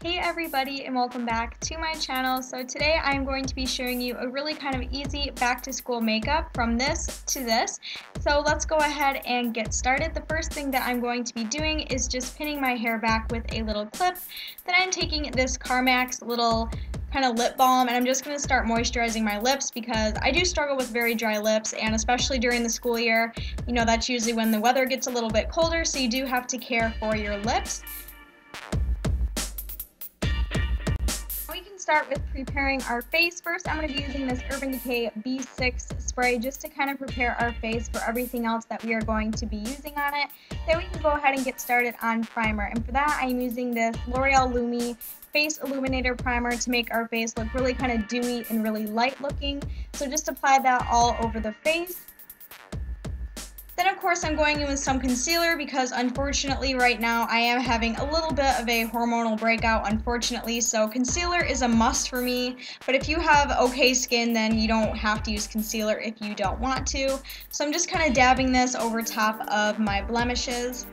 Hey everybody, and welcome back to my channel. So today I am going to be showing you a really kind of easy back to school makeup from this to this. So let's go ahead and get started. The first thing that I'm going to be doing is just pinning my hair back with a little clip. Then I'm taking this Carmax little kind of lip balm, and I'm just going to start moisturizing my lips because I do struggle with very dry lips, and especially during the school year, you know, that's usually when the weather gets a little bit colder, so you do have to care for your lips. Start with preparing our face. First, I'm going to be using this Urban Decay B6 spray just to kind of prepare our face for everything else that we are going to be using on it. Then we can go ahead and get started on primer, and for that I'm using this L'Oreal Lumi Face Illuminator Primer to make our face look really kind of dewy and really light looking. So just apply that all over the face. Then of course I'm going in with some concealer because unfortunately right now I am having a little bit of a hormonal breakout, unfortunately, so concealer is a must for me. But if you have okay skin, then you don't have to use concealer if you don't want to. So I'm just kind of dabbing this over top of my blemishes.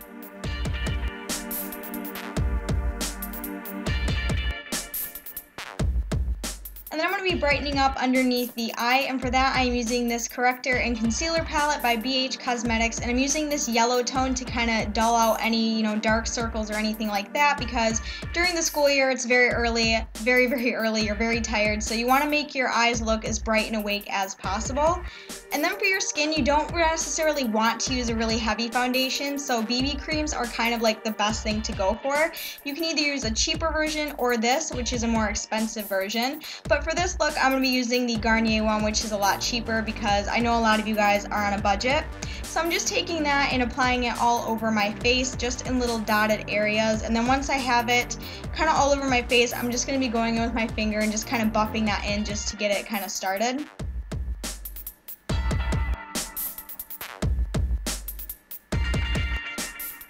And then I'm going to be brightening up underneath the eye, and for that I am using this Corrector and Concealer palette by BHCosmetics, and I'm using this yellow tone to kind of dull out any, you know, dark circles or anything like that, because during the school year it's very early, very early, you're very tired, so you want to make your eyes look as bright and awake as possible. And then for your skin, you don't necessarily want to use a really heavy foundation, so BB creams are kind of like the best thing to go for. You can either use a cheaper version or this, which is a more expensive version. But for this look, I'm going to be using the Garnier one, which is a lot cheaper because I know a lot of you guys are on a budget. So I'm just taking that and applying it all over my face, just in little dotted areas. And then once I have it kind of all over my face, I'm just going to be going in with my finger and just kind of buffing that in just to get it kind of started.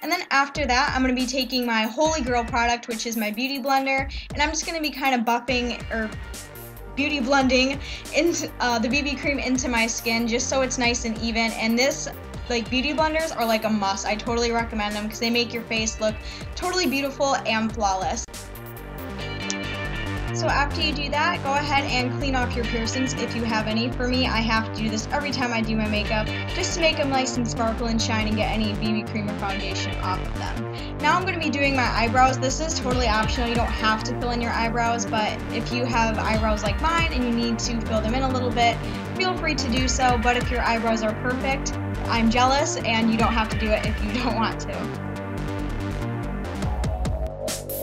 And then after that, I'm going to be taking my Holy Grail product, which is my beauty blender, and I'm just going to be kind of buffing or beauty blending into the BB cream into my skin just so it's nice and even. And this, like, beauty blenders are like a must. I totally recommend them because they make your face look totally beautiful and flawless. So after you do that, go ahead and clean off your piercings if you have any. For me, I have to do this every time I do my makeup just to make them nice and sparkle and shine and get any BB cream or foundation off of them. Now I'm going to be doing my eyebrows. This is totally optional. You don't have to fill in your eyebrows, but if you have eyebrows like mine and you need to fill them in a little bit, feel free to do so. But if your eyebrows are perfect, I'm jealous, and you don't have to do it if you don't want to.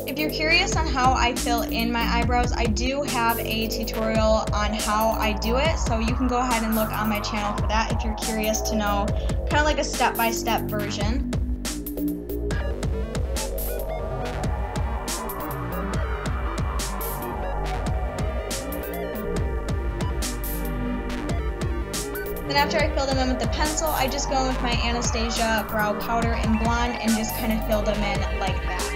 If you're curious on how I fill in my eyebrows, I do have a tutorial on how I do it, so you can go ahead and look on my channel for that if you're curious to know kind of like a step-by-step version. Then after I fill them in with the pencil, I just go in with my Anatasia brow powder in blonde and just kind of fill them in like that.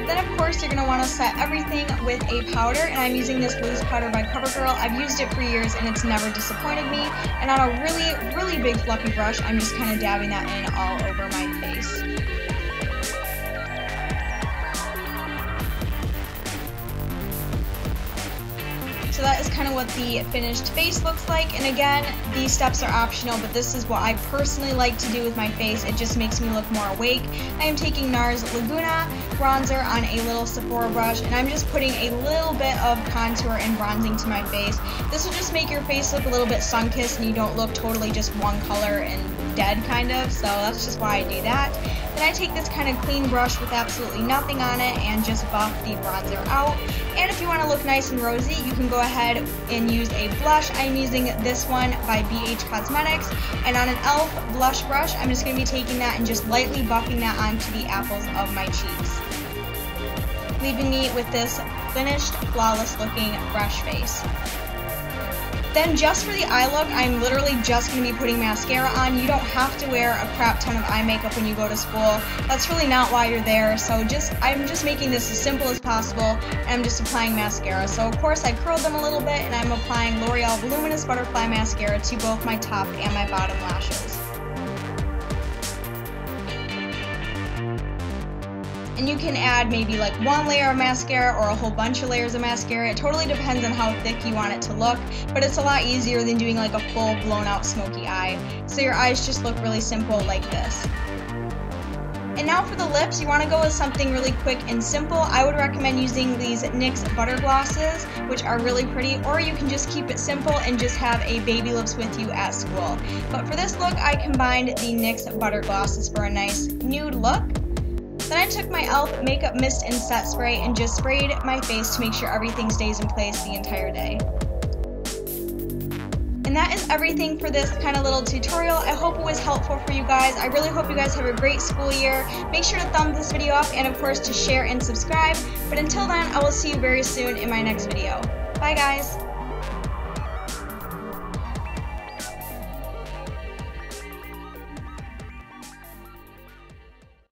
Then of course you're going to want to set everything with a powder, and I'm using this loose powder by CoverGirl. I've used it for years and it's never disappointed me. And on a really big fluffy brush, I'm just kind of dabbing that in all over my face. So that is kind of what the finished face looks like, and again, these steps are optional, but this is what I personally like to do with my face. It just makes me look more awake. I am taking NARS Laguna bronzer on a little Sephora brush, and I'm just putting a little bit of contour and bronzing to my face. This will just make your face look a little bit sun-kissed and you don't look totally just one color and dead kind of, so that's just why I do that. Then I take this kind of clean brush with absolutely nothing on it and just buff the bronzer out. And if you want to look nice and rosy, you can go ahead and use a blush. I'm using this one by BHCosmetics, and on an e.l.f. blush brush, I'm just going to be taking that and just lightly buffing that onto the apples of my cheeks, leaving me with this finished, flawless looking fresh face. Then just for the eye look, I'm literally just going to be putting mascara on. You don't have to wear a crap ton of eye makeup when you go to school. That's really not why you're there. So I'm just making this as simple as possible, and I'm just applying mascara. So of course I curled them a little bit, and I'm applying L'Oreal Voluminous Butterfly Mascara to both my top and my bottom lashes. And you can add maybe like one layer of mascara or a whole bunch of layers of mascara. It totally depends on how thick you want it to look, but it's a lot easier than doing like a full blown out smoky eye. So your eyes just look really simple like this. And now for the lips, you want to go with something really quick and simple. I would recommend using these NYX Butter Glosses, which are really pretty, or you can just keep it simple and just have a baby lips with you at school. But for this look, I combined the NYX Butter Glosses for a nice nude look. Then I took my e.l.f. Makeup Mist and Set Spray and just sprayed my face to make sure everything stays in place the entire day. And that is everything for this kind of little tutorial. I hope it was helpful for you guys. I really hope you guys have a great school year. Make sure to thumbs this video up and of course to share and subscribe. But until then, I will see you very soon in my next video. Bye guys!